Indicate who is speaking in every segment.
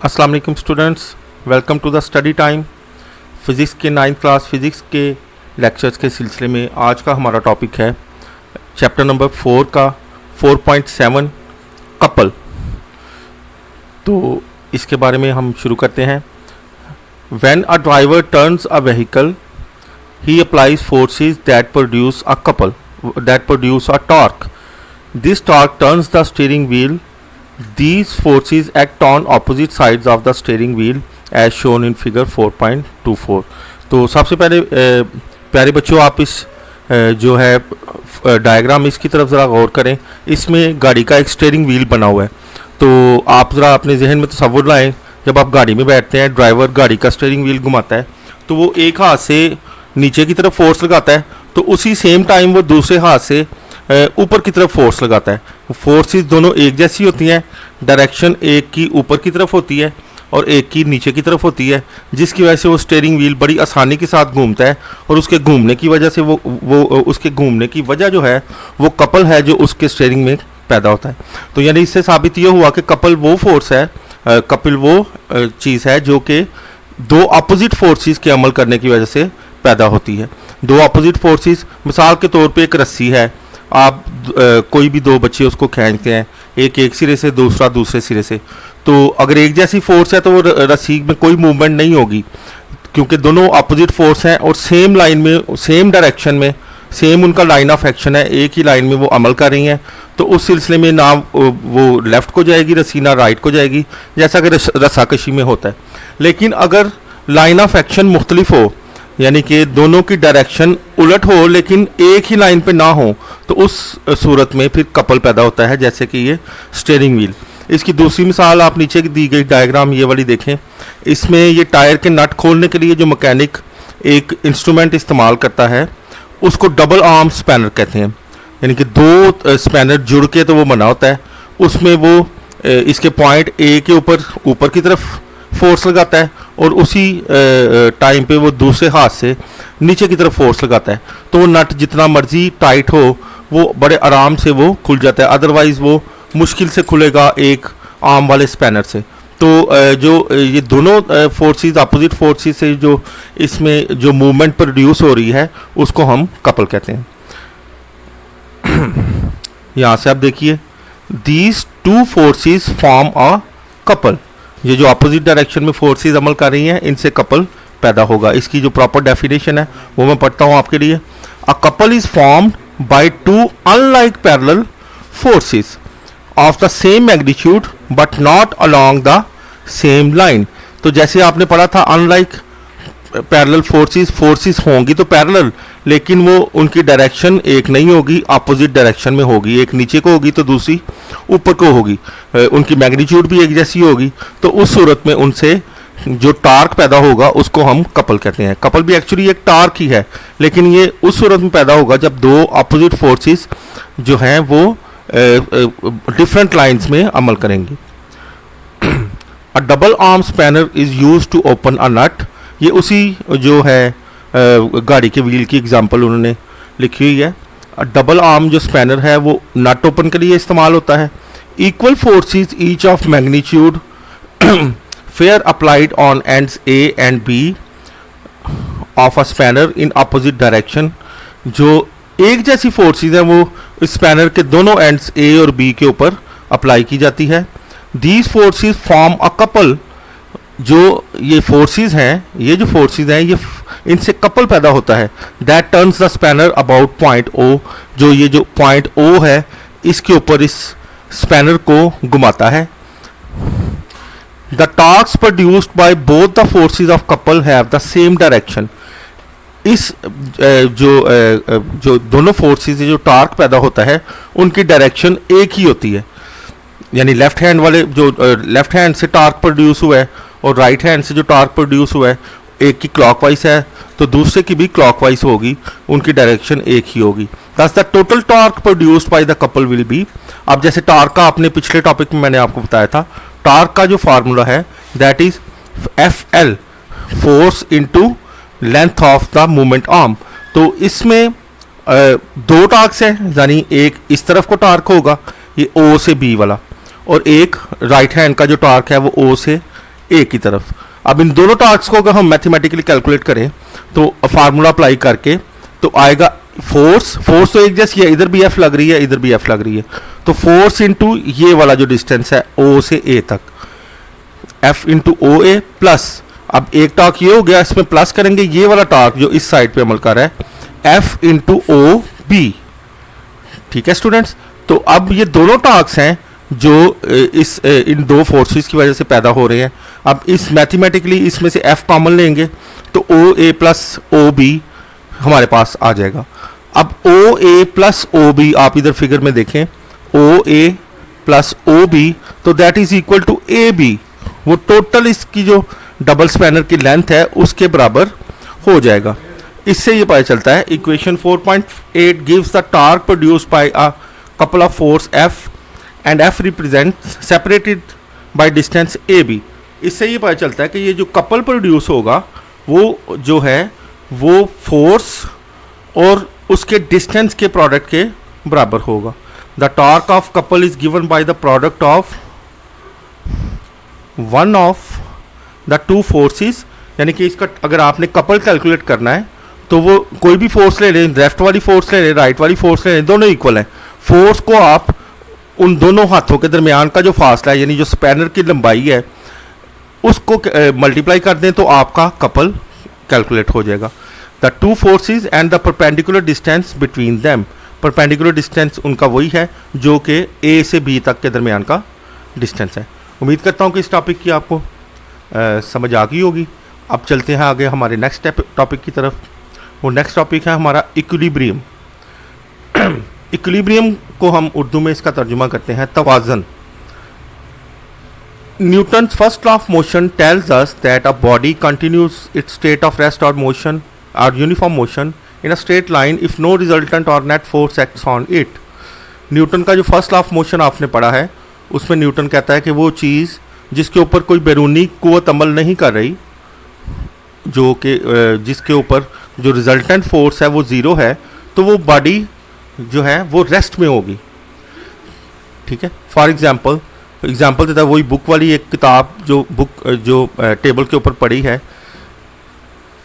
Speaker 1: अस्सलाम वालेकुम students, welcome to the study time. Physics के 9th क्लास फ़िज़िक्स के लेक्चर्स के सिलसिले में आज का हमारा टॉपिक है चैप्टर नंबर 4 का 4.7 कपल। तो इसके बारे में हम शुरू करते हैं। When a driver turns a vehicle he applies forces that produce a torque. This torque turns the steering wheel. These forces act on opposite sides of the steering wheel as shown in figure 4.24. तो सबसे पहले प्यारे बच्चों, आप इस जो है diagram इसकी तरफ ज़रा गौर करें। इसमें गाड़ी का एक स्टीयरिंग व्हील बना हुआ है। तो आप ज़रा अपने जहन में तसव्वुर लाएं, जब आप गाड़ी में बैठते हैं, ड्राइवर गाड़ी का स्टीयरिंग व्हील घुमाता है तो वो एक हाथ से नीचे की तरफ फोर्स लगाता है, तो उसी सेम टाइम वो दूसरे हाथ से ऊपर की तरफ फोर्स लगाता है। फोर्सेस दोनों एक जैसी होती हैं, डायरेक्शन एक की ऊपर की तरफ होती है और एक की नीचे की तरफ होती है, जिसकी वजह से वो स्टीयरिंग व्हील बड़ी आसानी के साथ घूमता है। और उसके घूमने की वजह से उसके घूमने की वजह जो है वो कपल है जो उसके स्टीयरिंग में पैदा होता है। तो यानी इससे साबित ये हुआ कि कपल वो फोर्स है, कपल वो चीज़ है जो कि दो अपोजिट फोर्सेस के अमल करने की वजह से पैदा होती है। दो अपोजिट फोर्सेस, मिसाल के तौर पे एक रस्सी है, आप कोई भी दो बच्चे उसको खींचते हैं, एक सिरे से, दूसरा दूसरे सिरे से, तो अगर एक जैसी फोर्स है तो वो रस्सी में कोई मूवमेंट नहीं होगी, क्योंकि दोनों अपोजिट फोर्स हैं और सेम लाइन में, सेम डायरेक्शन में, सेम उनका लाइन ऑफ एक्शन है, एक ही लाइन में वो अमल कर रही हैं। तो उस सिलसिले में ना वो लेफ़्ट को जाएगी रस्सी, ना राइट को जाएगी, जैसा कि रस्साकशी में होता है। लेकिन अगर लाइन ऑफ एक्शन मुख्तलिफ हो, यानी कि दोनों की डायरेक्शन उलट हो लेकिन एक ही लाइन पे ना हो, तो उस सूरत में फिर कपल पैदा होता है, जैसे कि ये स्टीयरिंग व्हील। इसकी दूसरी मिसाल आप नीचे की दी गई डायग्राम ये वाली देखें। इसमें ये टायर के नट खोलने के लिए जो मैकेनिक एक इंस्ट्रूमेंट इस्तेमाल करता है उसको डबल आर्म स्पैनर कहते हैं, यानी कि दो स्पैनर जुड़ के तो वो बना होता है। उसमें वो इसके पॉइंट ए के ऊपर की तरफ फोर्स लगाता है और उसी टाइम पे वो दूसरे हाथ से नीचे की तरफ फोर्स लगाता है, तो वो नट जितना मर्जी टाइट हो वो बड़े आराम से वो खुल जाता है, अदरवाइज़ वो मुश्किल से खुलेगा एक आर्म वाले स्पैनर से। तो जो ये दोनों फोर्सेस, अपोजिट फोर्सेस से जो इसमें जो मूवमेंट प्रोड्यूस हो रही है उसको हम कपल कहते हैं। यहाँ से आप देखिए, these two forces form a couple. ये जो अपोजिट डायरेक्शन में फोर्सेस अमल कर रही हैं, इनसे कपल पैदा होगा। इसकी जो प्रॉपर डेफिनेशन है वो मैं पढ़ता हूँ आपके लिए। A couple is formed by two unlike parallel forces of the same magnitude but not along the same line. तो जैसे आपने पढ़ा था, अनलाइक पैरेलल फोर्सेस होंगी तो पैरेलल, लेकिन वो उनकी डायरेक्शन एक नहीं होगी, अपोजिट डायरेक्शन में होगी। एक नीचे को होगी तो दूसरी ऊपर को होगी, उनकी मैग्नीट्यूड भी एक जैसी होगी। तो उस सूरत में उनसे जो टार्क पैदा होगा उसको हम कपल कहते हैं। कपल भी एक्चुअली एक टार्क ही है, लेकिन ये उस सूरत में पैदा होगा जब दो अपोजिट फोर्सेस जो हैं वो डिफरेंट लाइंस में अमल करेंगी। A double arm spanner is used to open a nut. ये उसी जो है गाड़ी के व्हील की एग्जांपल उन्होंने लिखी हुई है। डबल आर्म जो स्पैनर है वो नट ओपन के लिए इस्तेमाल होता है। Equal forces each of magnitude F are applied on ends A and B of a spanner in opposite direction. जो एक जैसी फोर्सेस हैं वो स्पैनर के दोनों एंड्स ए और बी के ऊपर अप्लाई की जाती है। These forces form a couple. जो ये फोर्सेस हैं, ये जो फोर्सेस हैं, ये इनसे कपल पैदा होता है। That turns the spanner about point O. जो ये जो पॉइंट ओ है इसके ऊपर इस स्पैनर को घुमाता है। The torques produced by both the forces of couple have the same direction. इस जो दोनों फोर्सेस से जो टार्क पैदा होता है उनकी डायरेक्शन एक ही होती है, यानी लेफ्ट हैंड वाले जो लेफ्ट हैंड से टार्क प्रोड्यूस हुआ है और राइट हैंड से जो टार्क प्रोड्यूस हुआ है, एक की क्लॉकवाइज है तो दूसरे की भी क्लॉकवाइज होगी, उनकी डायरेक्शन एक ही होगी। दस the total torque produced by the couple will be. अब जैसे टार्क का आपने पिछले टॉपिक में मैंने आपको बताया था, टार्क का जो फार्मूला है that is FL, force into length of the movement arm. तो इसमें दो टार्क्स हैं, यानी एक इस तरफ को टार्क होगा, ये O से B वाला, और एक राइट हैंड का जो टार्क है वो O से ए की तरफ। अब इन दोनों टास्क को अगर हम मैथमेटिकली कैलकुलेट करें तो फार्मूला अप्लाई करके तो आएगा फोर्स तो एक जैसी है, इधर भी एफ लग रही है, इधर भी एफ लग रही है, तो फोर्स इंटू ये वाला जो डिस्टेंस है ओ से ए तक, F into O A plus, अब एक टॉर्क ये हो गया, इसमें प्लस करेंगे ये वाला टॉर्क जो इस साइड पे अमल कर रहा है, एफ इंटू ओ बी। ठीक है स्टूडेंट्स, तो अब ये दोनों टॉर्क्स हैं जो इन दो फोर्सेस की वजह से पैदा हो रहे हैं। अब इस मैथमेटिकली इसमें से एफ कॉमन लेंगे तो ओ ए प्लस ओ बी हमारे पास आ जाएगा। अब ओ ए प्लस ओ बी आप इधर फिगर में देखें, O A plus O B तो that is equal to A B, वो टोटल इसकी जो डबल स्पैनर की लेंथ है उसके बराबर हो जाएगा। इससे ये पता चलता है equation 4.8 gives the torque produced by a couple of force F and F represent separated by distance A B. इससे ये पता चलता है कि ये जो कपल प्रोड्यूस होगा वो जो है वो फोर्स और उसके डिस्टेंस के प्रोडक्ट के बराबर होगा। The torque of couple is given by the product of one of the two forces, यानी कि इसका अगर आपने कपल कैलकुलेट करना है तो वो कोई भी फोर्स ले लें, लेफ्ट वाली फोर्स ले लें, राइट वाली फोर्स ले लें, दोनों इक्वल हैं। फोर्स को आप उन दोनों हाथों के दरमियान का जो फासला है यानी जो स्पैनर की लंबाई है उसको मल्टीप्लाई कर दें तो आपका कपल कैलकुलेट हो जाएगा। The two forces and the perpendicular distance between them, perpendicular distance उनका वही है जो कि ए से बी तक के दरमियान का डिस्टेंस है। उम्मीद करता हूँ कि इस टॉपिक की आपको समझ आ गई होगी। अब चलते हैं आगे हमारे नेक्स्ट टॉपिक की तरफ। वो नेक्स्ट टॉपिक है हमारा इक्विलिब्रियम। इक्विलिब्रियम को हम उर्दू में इसका तर्जुमा करते हैं तवाज़न। Newton's first law of motion tells us that a body continues its state of rest और मोशन और uniform motion in a straight line if no resultant और net force acts on it. Newton का जो first law of motion आपने पढ़ा है उसमें Newton कहता है कि वो चीज़ जिसके ऊपर कोई बैरूनी कुव्वत अमल नहीं कर रही, जो कि जिसके ऊपर जो रिजल्टेंट फोर्स है वो ज़ीरो है, तो वो बॉडी जो है वो रेस्ट में होगी। ठीक है, फॉर एग्जांपल देता है वही बुक वाली एक किताब जो टेबल के ऊपर पड़ी है,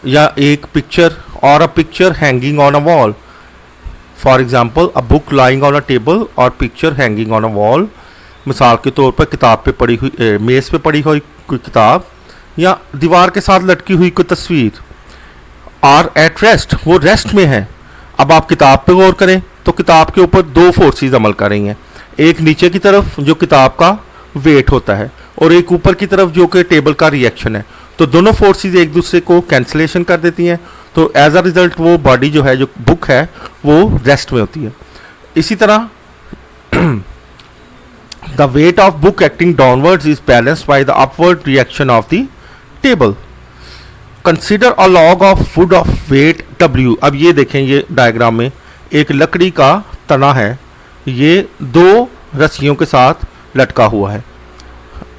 Speaker 1: या एक पिक्चर और a picture hanging on a wall. For example a book lying on a table और picture hanging on a wall. मिसाल के तौर पर किताब पे पड़ी हुई मेज़ पे पड़ी हुई कोई किताब या दीवार के साथ लटकी हुई कोई तस्वीर, आर एट रेस्ट, वो रेस्ट में है। अब आप किताब पे गौर करें तो किताब के ऊपर दो फोर्सेस अमल कर रही हैं, एक नीचे की तरफ जो किताब का वेट होता है और एक ऊपर की तरफ जो कि टेबल का रिएक्शन है। तो दोनों फोर्सेस एक दूसरे को कैंसलेशन कर देती हैं, तो एज अ रिजल्ट वो बॉडी जो है जो बुक है वो रेस्ट में होती है। इसी तरह the weight of book acting downwards is balanced by the upward reaction of the table. Consider a log of wood of weight W। अब ये देखें, ये डायग्राम में एक लकड़ी का तना है, ये दो रस्सियों के साथ लटका हुआ है।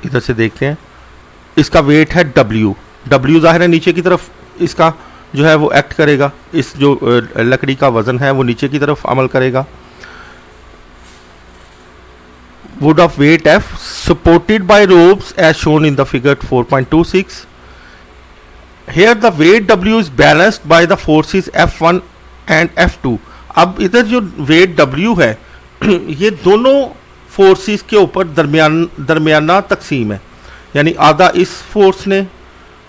Speaker 1: इधर से देखते हैं, इसका वेट है W। W जाहिर है नीचे की तरफ इसका जो है वो एक्ट करेगा, इस जो लकड़ी का वज़न है वो नीचे की तरफ अमल करेगा। Wood of weight F supported by ropes as shown in the figure 4.26. Here the weight W is balanced by the forces F1 and F2. अब इधर जो weight W है ये दोनों फोर्सेस के ऊपर दरमियाना तकसीम है, यानी आधा इस फोर्स ने,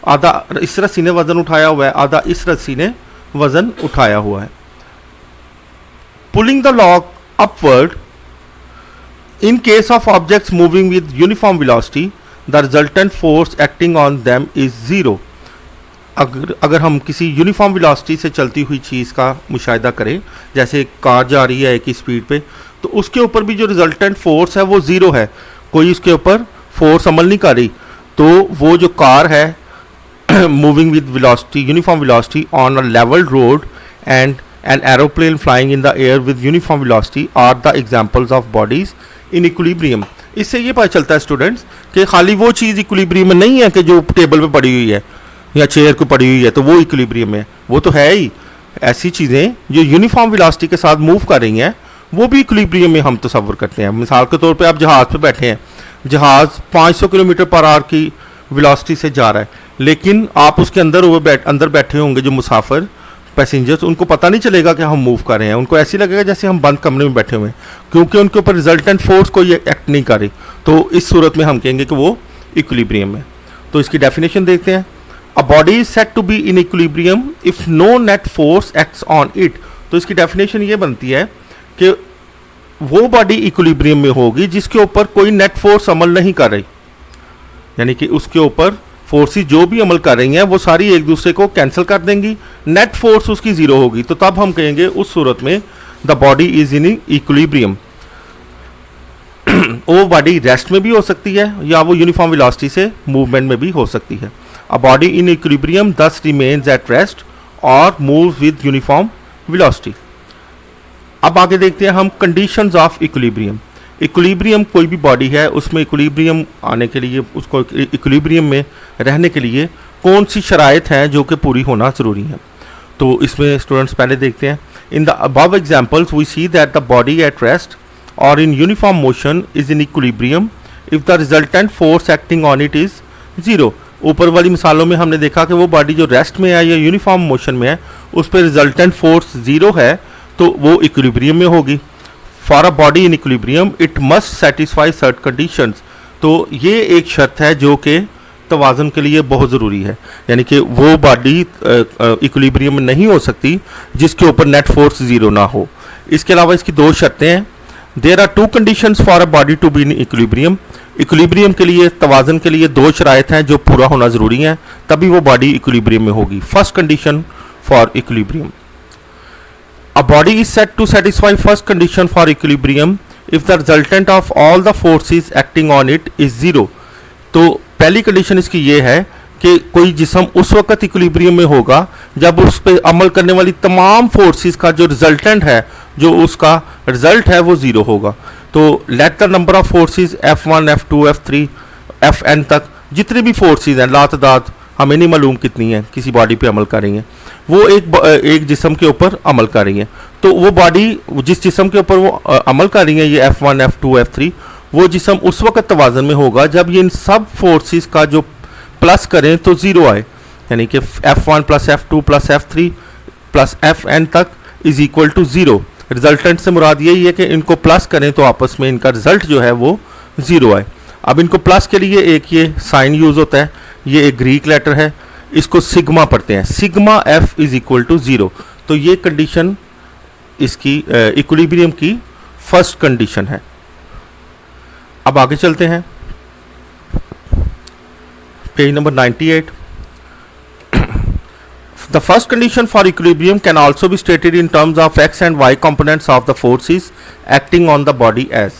Speaker 1: आधा इस रस्सी ने वज़न उठाया हुआ है, आधा इस रस्सी ने वज़न उठाया हुआ है। Pulling the log upward, in case of objects moving with uniform velocity, the resultant force acting on them is zero. अगर हम किसी यूनिफॉर्म वेलोसिटी से चलती हुई चीज़ का मुशाहिदा करें, जैसे कार जा रही है एक ही स्पीड पे, तो उसके ऊपर भी जो रिजल्टेंट फोर्स है वो ज़ीरो है, कोई उसके ऊपर फोर्स अमल नहीं कर रही। तो वो जो कार है moving with velocity, uniform velocity on a level road and an aeroplane flying in the air with uniform velocity are the examples of bodies in equilibrium. इससे ये पता चलता है स्टूडेंट्स कि खाली वो चीज़ इक्विलिब्रियम में नहीं है कि जो टेबल पे पड़ी हुई है या चेयर को पड़ी हुई है तो वो इक्विलिब्रियम में, वो तो है ही। ऐसी चीज़ें जो यूनिफॉर्म वेलोसिटी के साथ मूव कर रही हैं वो भी इक्विलिब्रियम में हम तसव्वुर करते हैं। मिसाल के तौर पे आप जहाज़ पे बैठे हैं, जहाज़ 500 किलोमीटर पर आवर की वेलोसिटी से जा रहा है, लेकिन आप उसके अंदर बैठे होंगे जो मुसाफिर पैसेंजर्स, उनको पता नहीं चलेगा कि हम मूव कर रहे हैं, उनको ऐसे लगेगा जैसे हम बंद कमरे में बैठे हुए हैं, क्योंकि उनके ऊपर रिजल्टेंट फोर्स कोई एक्ट नहीं कर रही। तो इस सूरत में हम कहेंगे कि वो इक्विलिब्रियम है। तो इसकी डेफिनेशन देखते हैं। A body is said to be in equilibrium if no net force acts on it. तो इसकी डेफिनेशन ये बनती है कि वो बॉडी इक्विलिब्रियम में होगी जिसके ऊपर कोई नेट फोर्स अमल नहीं कर रही, यानी कि उसके ऊपर फोर्सेस जो भी अमल कर रही हैं वो सारी एक दूसरे को कैंसिल कर देंगी, नेट फोर्स उसकी जीरो होगी। तो तब हम कहेंगे उस सूरत में the body is in equilibrium. वो बॉडी रेस्ट में भी हो सकती है या वो यूनिफॉर्म वेलोसिटी से मूवमेंट में भी हो सकती है। अ बॉडी इन इक्विलिब्रियम दस रिमेन्स एट रेस्ट और मूव्स विद यूनिफॉर्म वेलोसिटी। अब आगे देखते हैं हम कंडीशंस ऑफ इक्विलिब्रियम। इक्विलिब्रियम कोई भी बॉडी है उसमें इक्विलिब्रियम आने के लिए, उसको इक्विलिब्रियम में रहने के लिए कौन सी शराइत हैं जो कि पूरी होना ज़रूरी है। तो इसमें स्टूडेंट्स पहले देखते हैं। In the above examples we see that the body at rest और in uniform motion is in equilibrium if the resultant force acting on it is zero. ऊपर वाली मिसालों में हमने देखा कि वो बॉडी जो रेस्ट में है या यूनिफॉर्म मोशन में है उस पर रिजल्टेंट फोर्स जीरो है, तो वो इक्विलिब्रियम में होगी। For a body in equilibrium it must satisfy certain conditions. तो ये एक शर्त है जो कि तवाज़ुन के लिए बहुत ज़रूरी है, यानी कि वो बॉडी इक्विलिब्रियम में नहीं हो सकती जिसके ऊपर नेट फोर्स ज़ीरो ना हो। इसके अलावा इसकी दो शर्तें हैं। There are two conditions for a body to be in equilibrium. Equilibrium के लिए, तवाज़ुन के लिए दो शराइत हैं जो पूरा होना ज़रूरी है, तभी वो बॉडी इक्विलिब्रियम में होगी। First condition for equilibrium, a body is said to satisfy first condition for equilibrium if the resultant of all the forces acting on it is zero। तो पहली कंडीशन इसकी ये है कि कोई जिस्म उस वक्त इक्विलिब्रियम में होगा जब उस पर अमल करने वाली तमाम फोर्सेस का जो रिजल्टेंट है, जो उसका रिजल्ट है, वो ज़ीरो होगा। तो let the number of forces F1 F2 F3 Fn तक जितनी भी फोर्सेस हैं, लातदाद, हमें नहीं मालूम कितनी है, किसी बॉडी पे अमल कर रही हैं, वो एक जिस्म के ऊपर अमल कर रही हैं। तो वो बॉडी जिस जिस्म के ऊपर वो अमल कर रही हैं, ये F1 F2 F3, वो जिस्म उस वक्त तवाज़ुन में होगा जब ये इन सब फोर्सेस का जो प्लस करें तो ज़ीरो आए, यानी कि F1 plus F2 plus F3 plus Fn तक is equal to zero. Resultant से मुराद यही है कि इनको प्लस करें तो आपस में इनका रिजल्ट जो है वो ज़ीरो आए। अब इनको प्लस के लिए एक ये साइन यूज़ होता है, ये एक ग्रीक लेटर है, इसको सिग्मा पढ़ते हैं, sigma F is equal to zero. तो ये कंडीशन इसकी इक्विलिब्रियम की फर्स्ट कंडीशन है। अब आगे चलते हैं, page number 98। The first condition for equilibrium can also be stated in terms of X and Y components of the forces acting on the body as.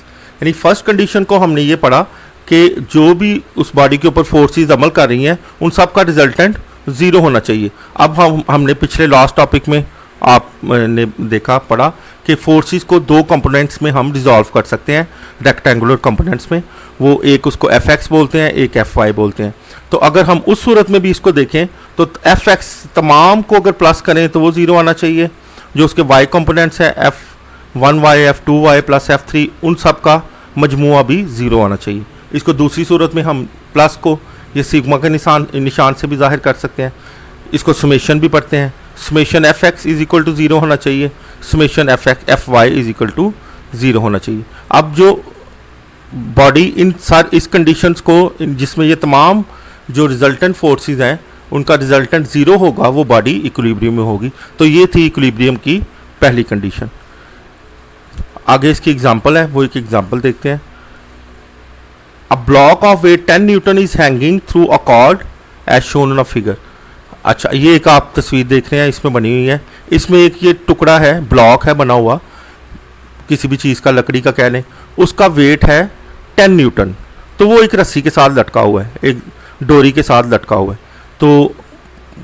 Speaker 1: यानी फर्स्ट कंडीशन को हमने ये पढ़ा कि जो भी उस बॉडी के ऊपर फोर्सेस अमल कर रही हैं उन सब का रिजल्टेंट ज़ीरो होना चाहिए। अब हमने पिछले लास्ट टॉपिक में आपने देखा पढ़ा कि फोर्सेस को दो कंपोनेंट्स में हम डिज़ोल्व कर सकते हैं, रेक्टेंगुलर कंपोनेंट्स में। वो एक उसको Fx बोलते हैं, एक Fy बोलते हैं। तो अगर हम उस सूरत में भी इसको देखें तो Fx तमाम को अगर प्लस करें तो वो ज़ीरो आना चाहिए। जो उसके y कंपोनेंट्स हैं F1y F2y प्लस F3, उन सब का मजमुआ भी ज़ीरो आना चाहिए। इसको दूसरी सूरत में हम प्लस को ये सिग्मा के निशान से भी जाहिर कर सकते हैं। इसको समेशन भी पढ़ते हैं, summation Fx is equal to zero होना चाहिए, summation Fy is equal to zero होना चाहिए। अब जो बॉडी इस कंडीशंस को, जिसमें ये तमाम जो रिजल्टेंट फोर्सेस हैं उनका रिजल्टेंट ज़ीरो होगा, वो बॉडी इक्विलिब्रियम में होगी। तो ये थी इक्विलिब्रियम की पहली कंडीशन। आगे इसकी एग्जांपल है, वो एक एग्जांपल देखते हैं। A block of weight 10 Newton is hanging through a cord as shown on a figure। अच्छा, ये एक आप तस्वीर देख रहे हैं, इसमें बनी हुई है। इसमें एक ये टुकड़ा है, ब्लॉक है बना हुआ, किसी भी चीज़ का, लकड़ी का कह लें, उसका वेट है 10 न्यूटन। तो वो एक रस्सी के साथ लटका हुआ है, एक डोरी के साथ लटका हुआ है। तो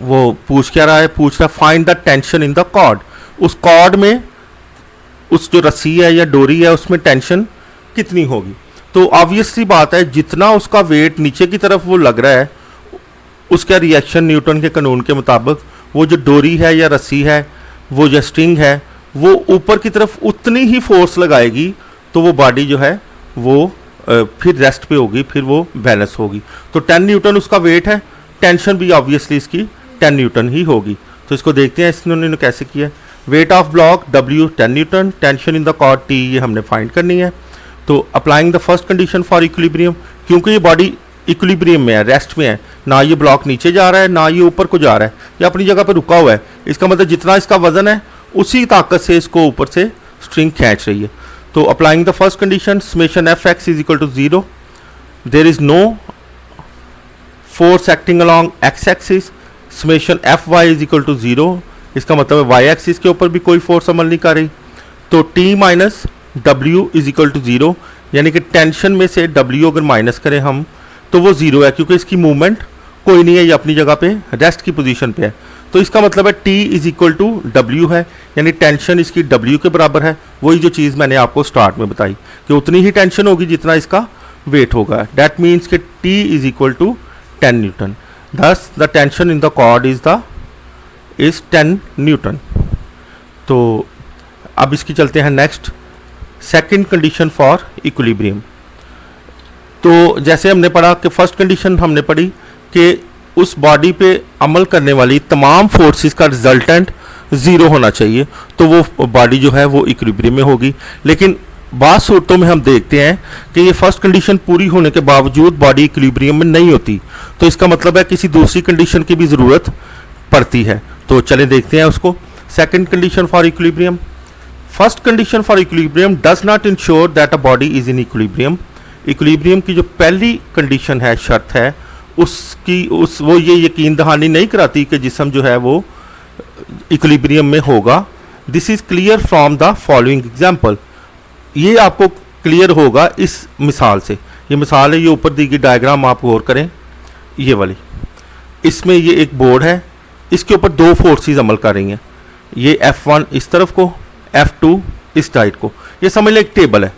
Speaker 1: वो पूछ क्या रहा है, पूछ रहा है find the tension in the cord. उस कॉर्ड में, उस जो रस्सी है या डोरी है, उसमें टेंशन कितनी होगी। तो ऑब्वियसली बात है, जितना उसका वेट नीचे की तरफ वो लग रहा है, उसका रिएक्शन न्यूटन के कानून के मुताबिक वो जो डोरी है या रस्सी है, वो जो स्ट्रिंग है, वो ऊपर की तरफ उतनी ही फोर्स लगाएगी, तो वो बॉडी जो है वो फिर रेस्ट पे होगी, फिर वो बैलेंस होगी। तो 10 न्यूटन उसका वेट है, टेंशन भी ऑब्वियसली इसकी 10 न्यूटन ही होगी। तो इसको देखते हैं इन्होंने कैसे किया। Weight of block W 10 newton, tension in the cord T ये हमने फाइंड करनी है। तो applying the first condition for equilibrium, क्योंकि ये बॉडी इक्विलिब्रियम में है, रेस्ट में है, ना ये ब्लॉक नीचे जा रहा है ना ये ऊपर को जा रहा है, ये अपनी जगह पर रुका हुआ है। इसका मतलब जितना इसका वजन है उसी ताकत से इसको ऊपर से स्ट्रिंग खींच रही है। तो applying the first condition, summation F X is equal to 0, there is no force acting along X axis, summation F Y is equal to 0, इसका मतलब है वाई एक्सिस के ऊपर भी कोई फोर्स अमल नहीं कर रही। तो T minus W is equal to 0, यानी कि टेंशन में से डब्ल्यू अगर माइनस करें हम तो वो 0 है, क्योंकि इसकी मूवमेंट कोई नहीं है, ये अपनी जगह पे रेस्ट की पोजीशन पे है। तो इसका मतलब है T is equal to W है, यानी टेंशन इसकी W के बराबर है। वही जो चीज़ मैंने आपको स्टार्ट में बताई कि उतनी ही टेंशन होगी जितना इसका वेट होगा। डैट मीन्स कि T is equal to 10 newton, दस the tension in the cord is 10 newton. तो अब इसकी चलते हैं next, second condition for equilibrium. तो जैसे हमने पढ़ा कि फर्स्ट कंडीशन हमने पढ़ी कि उस बॉडी पे अमल करने वाली तमाम फोर्सेस का रिजल्टेंट 0 होना चाहिए, तो वो बॉडी जो है वो इक्विलिब्रियम में होगी। लेकिन बाद सूरतों में हम देखते हैं कि ये फर्स्ट कंडीशन पूरी होने के बावजूद बॉडी इक्विलिब्रियम में नहीं होती, तो इसका मतलब है किसी दूसरी कंडीशन की भी ज़रूरत पड़ती है। तो चले देखते हैं उसको। Second condition for equilibrium, first condition for equilibrium does not ensure that a body is in equilibrium. Equilibrium की जो पहली कंडीशन है, शर्त है, वो ये यकीन दहानी नहीं कराती कि जिस्म जो है वो इक्विलिब्रियम में होगा। This is clear from the following example, ये आपको क्लियर होगा इस मिसाल से। ये मिसाल है, ये ऊपर दी गई डायग्राम आप गौर करें, ये वाली। इसमें ये एक बोर्ड है, इसके ऊपर दो फोर्सेस अमल कर रही हैं, ये F1 इस तरफ को, F2 इस साइड को। ये समझ लें एक टेबल है,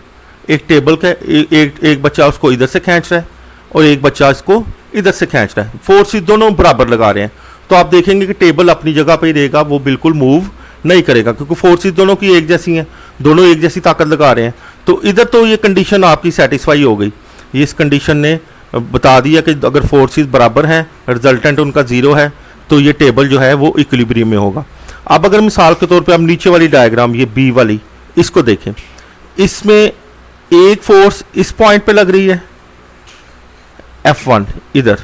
Speaker 1: एक टेबल का एक बच्चा उसको इधर से खींच रहा है और एक बच्चा इसको इधर से खींच रहा है, फोर्सेस दोनों बराबर लगा रहे हैं। तो आप देखेंगे कि टेबल अपनी जगह पे ही रहेगा, वो बिल्कुल मूव नहीं करेगा, क्योंकि फोर्सेस दोनों की एक जैसी हैं, दोनों एक जैसी ताकत लगा रहे हैं। तो इधर तो ये कंडीशन आपकी सेटिस्फाई हो गई, ये इस कंडीशन ने बता दिया कि अगर फोर्सेस बराबर हैं, रिजल्टेंट उनका 0 है, तो ये टेबल जो है वो इक्विलिब्रियम में होगा। अब अगर मिसाल के तौर पे आप नीचे वाली डायग्राम, ये बी वाली, इसको देखें, इसमें एक फोर्स इस पॉइंट पे लग रही है F1 इधर,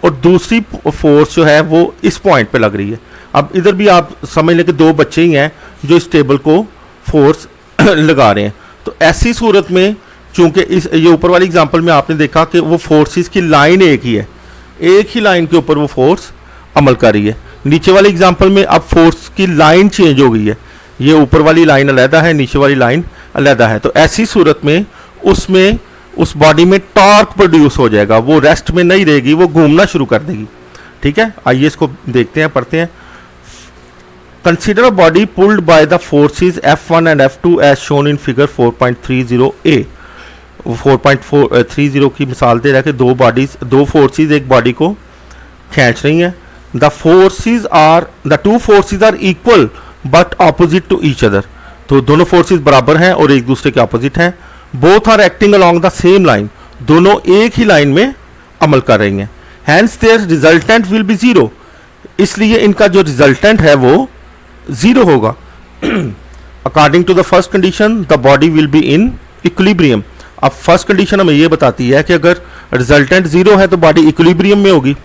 Speaker 1: और दूसरी फोर्स जो है वो इस पॉइंट पे लग रही है। अब इधर भी आप समझ लें कि दो बच्चे ही हैं जो इस टेबल को फोर्स लगा रहे हैं। तो ऐसी सूरत में चूंकि ये ऊपर वाली एग्जांपल में आपने देखा कि वो फोर्सेस की लाइन एक ही है, एक ही लाइन के ऊपर वो फोर्स अमल कर रही है। नीचे वाली एग्जांपल में अब फोर्स की लाइन चेंज हो गई है, ये ऊपर वाली लाइन अलहदा है, नीचे वाली लाइन अलहदा है। तो ऐसी सूरत में उसमें उस बॉडी में टॉर्क प्रोड्यूस हो जाएगा, वो रेस्ट में नहीं रहेगी, वो घूमना शुरू कर देगी। ठीक है, आइए इसको देखते हैं, पढ़ते हैं। Consider a body pulled by the forces F1 and F2 as shown in figure 4.30a। 4.430 की मिसाल दे रहा है कि दो फोर्सेस एक बॉडी को खींच रही हैं। The two forces are equal but opposite to each other. तो दोनों फोर्सेस बराबर हैं और एक दूसरे के ऑपोजिट हैं। Both are acting along the same line, दोनों एक ही लाइन में अमल कर रही हैं। Hence their resultant will be 0, इसलिए इनका जो रिजल्टेंट है वो 0 होगा। According to the first condition the body will be in equilibrium. अब फर्स्ट कंडीशन हमें ये बताती है कि अगर रिजल्टेंट 0 है तो बॉडी इक्विलिब्रियम में होगी।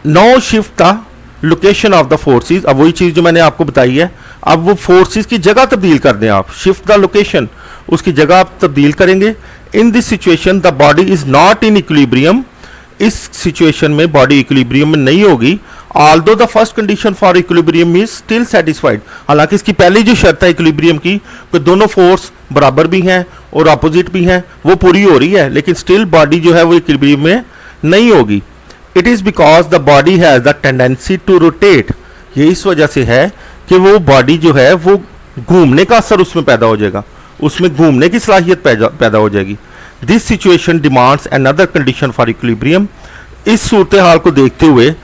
Speaker 1: No shift the location of the forces, अब वही चीज़ जो मैंने आपको बताई है, अब वो फोर्सेस की जगह तब्दील कर दें आप, शिफ्ट द लोकेशन, उसकी जगह आप तब्दील करेंगे। In this situation the body is not in equilibrium, इस सिचुएशन में बॉडी इक्विलिब्रियम में नहीं होगी। Although the first condition for equilibrium is still satisfied, हालांकि इसकी पहली जो शर्त है इक्विलिब्रियम की कि दोनों फोर्स बराबर भी हैं और अपोजिट भी हैं, वो पूरी हो रही है, लेकिन स्टिल बॉडी जो है वो इक्विलिब्रियम में नहीं होगी। It is because the body has the tendency to rotate, ये इस वजह से है कि वो बॉडी जो है वो घूमने का असर उसमें पैदा हो जाएगा, उसमें घूमने की सलाहियत पैदा हो जाएगी। This situation demands another condition for equilibrium. इस सूरत हाल को देखते हुए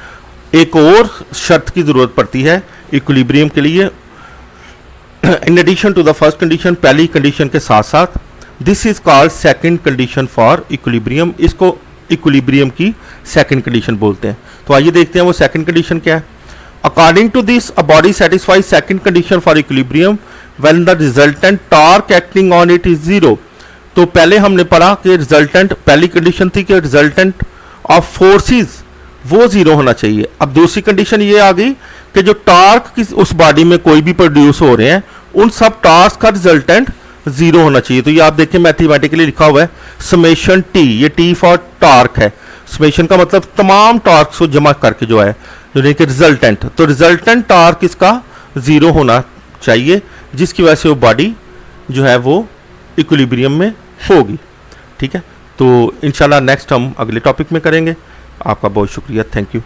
Speaker 1: एक और शर्त की ज़रूरत पड़ती है इक्विलिब्रियम के लिए। In addition to the first condition, पहली कंडीशन के साथ साथ this is called second condition for equilibrium. इसको इक्विलिब्रियम की सेकंड कंडीशन बोलते हैं। तो आइए देखते हैं वो सेकंड कंडीशन क्या है। According to this a body satisfies second condition for equilibrium when the resultant torque acting on it is zero. तो पहले हमने पढ़ा कि रिजल्टेंट, पहली कंडीशन थी कि रिजल्टेंट ऑफ फोर्सेस वो जीरो होना चाहिए। अब दूसरी कंडीशन ये आ गई कि जो टॉर्क की उस बॉडी में कोई भी प्रोड्यूस हो रहे हैं उन सब टॉर्क का रिजल्टेंट जीरो होना चाहिए। तो ये आप देखें मैथमेटिकली लिखा हुआ है समेशन टी, ये टी फॉर टॉर्क है। समेशन का मतलब तमाम टॉर्क्स को जमा करके जो है जो कि रिजल्टेंट, तो रिजल्टेंट टॉर्क इसका जीरो होना चाहिए, जिसकी वजह से वो बॉडी जो है वो इक्विलिब्रियम में होगी। ठीक है, तो इंशाल्लाह नेक्स्ट हम अगले टॉपिक में करेंगे। आपका बहुत शुक्रिया, थैंक यू।